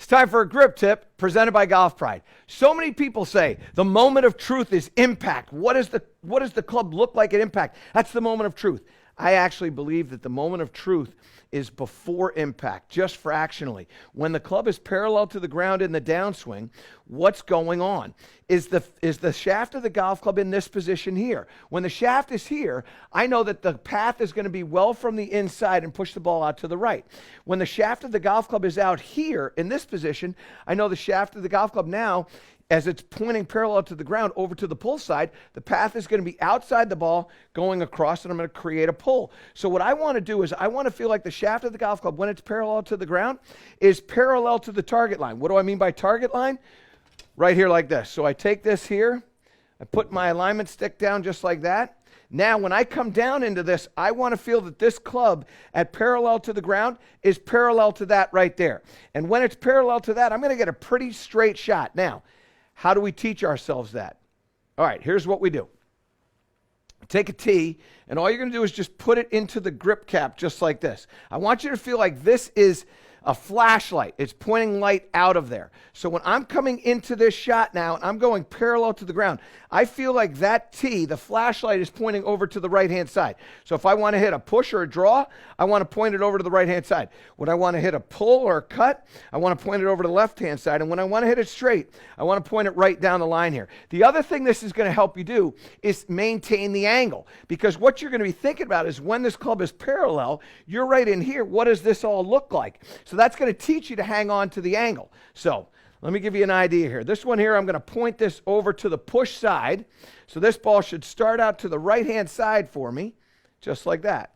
It's time for a grip tip presented by Golf Pride. So many people say the moment of truth is impact. What does the club look like at impact? That's the moment of truth. I actually believe that the moment of truth is before impact, just fractionally. When the club is parallel to the ground in the downswing, what's going on? Is the shaft of the golf club in this position here? When the shaft is here, I know that the path is going to be well from the inside and push the ball out to the right. When the shaft of the golf club is out here in this position, I know the shaft of the golf club now, as it's pointing parallel to the ground over to the pull side, the path is going to be outside the ball going across, and I'm going to create a pull. So what I want to do is I want to feel like the shaft of the golf club, when it's parallel to the ground, is parallel to the target line. What do I mean by target line? Right here like this. So I take this here, I put my alignment stick down just like that. Now, when I come down into this, I want to feel that this club at parallel to the ground is parallel to that right there. And when it's parallel to that, I'm going to get a pretty straight shot. Now, how do we teach ourselves that? All right, here's what we do. Take a tee, and all you're going to do is just put it into the grip cap just like this. I want you to feel like this is a flashlight. It's pointing light out of there. So when I'm coming into this shot now, and I'm going parallel to the ground, I feel like that tee, the flashlight, is pointing over to the right-hand side. So if I want to hit a push or a draw, I want to point it over to the right-hand side. When I want to hit a pull or a cut, I want to point it over to the left-hand side. And when I want to hit it straight, I want to point it right down the line here. The other thing this is going to help you do is maintain the angle, because what you're going to be thinking about is when this club is parallel, you're right in here. What does this all look like? So that's going to teach you to hang on to the angle. So let me give you an idea here. This one here, I'm going to point this over to the push side. So this ball should start out to the right-hand side for me, just like that.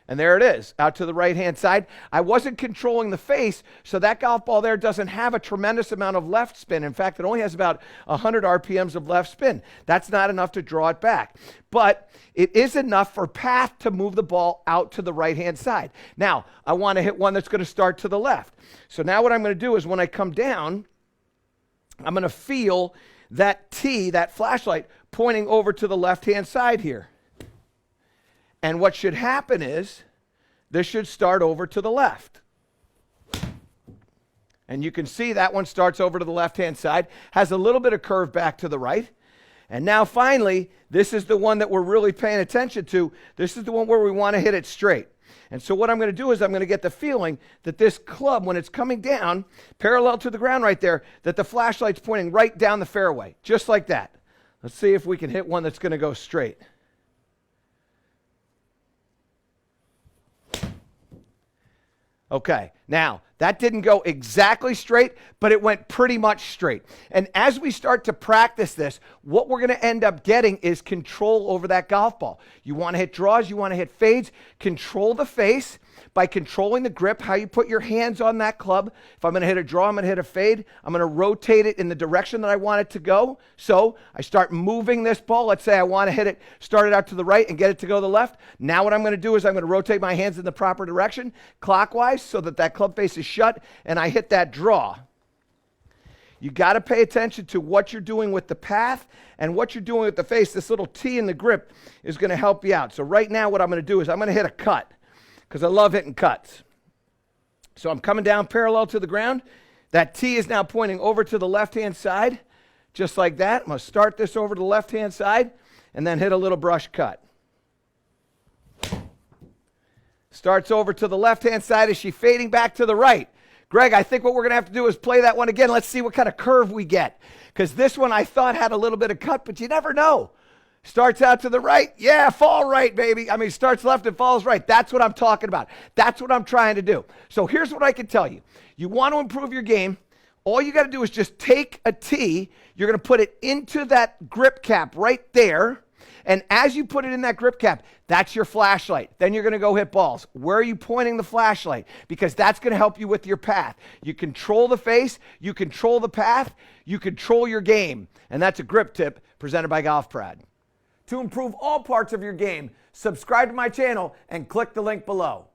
And there it is, out to the right-hand side. I wasn't controlling the face, so that golf ball there doesn't have a tremendous amount of left spin. In fact, it only has about 100 RPMs of left spin. That's not enough to draw it back. But it is enough for path to move the ball out to the right-hand side. Now, I want to hit one that's going to start to the left. So now what I'm going to do is when I come down, I'm going to feel that tee, that flashlight, pointing over to the left-hand side here. And what should happen is this should start over to the left. And you can see that one starts over to the left-hand side, has a little bit of curve back to the right. And now finally, this is the one that we're really paying attention to. This is the one where we want to hit it straight. And so what I'm going to do is I'm going to get the feeling that this club, when it's coming down, parallel to the ground right there, that the flashlight's pointing right down the fairway, just like that. Let's see if we can hit one that's going to go straight. Okay, now that didn't go exactly straight, but it went pretty much straight. And as we start to practice this, what we're going to end up getting is control over that golf ball. You want to hit draws, you want to hit fades, control the face by controlling the grip, how you put your hands on that club. If I'm going to hit a draw, I'm going to hit a fade, I'm going to rotate it in the direction that I want it to go. So I start moving this ball. Let's say I want to hit it, start it out to the right and get it to go to the left. Now what I'm going to do is I'm going to rotate my hands in the proper direction, clockwise, so that that club face is shut, and I hit that draw. You got to pay attention to what you're doing with the path and what you're doing with the face. This little T in the grip is going to help you out. So right now what I'm going to do is I'm going to hit a cut, because I love hitting cuts. So I'm coming down parallel to the ground. That T is now pointing over to the left-hand side, just like that. I'm going to start this over to the left-hand side and then hit a little brush cut. Starts over to the left-hand side. Is she fading back to the right? Greg, I think what we're going to have to do is play that one again. Let's see what kind of curve we get, because this one I thought had a little bit of cut, but you never know. Starts out to the right. Yeah, fall right, baby. I mean, starts left and falls right. That's what I'm talking about. That's what I'm trying to do. So here's what I can tell you. You want to improve your game. All you got to do is just take a tee. You're going to put it into that grip cap right there. And as you put it in that grip cap, that's your flashlight. Then you're going to go hit balls. Where are you pointing the flashlight? Because that's going to help you with your path. You control the face. You control the path. You control your game. And that's a grip tip presented by Golf Pride. To improve all parts of your game, subscribe to my channel and click the link below.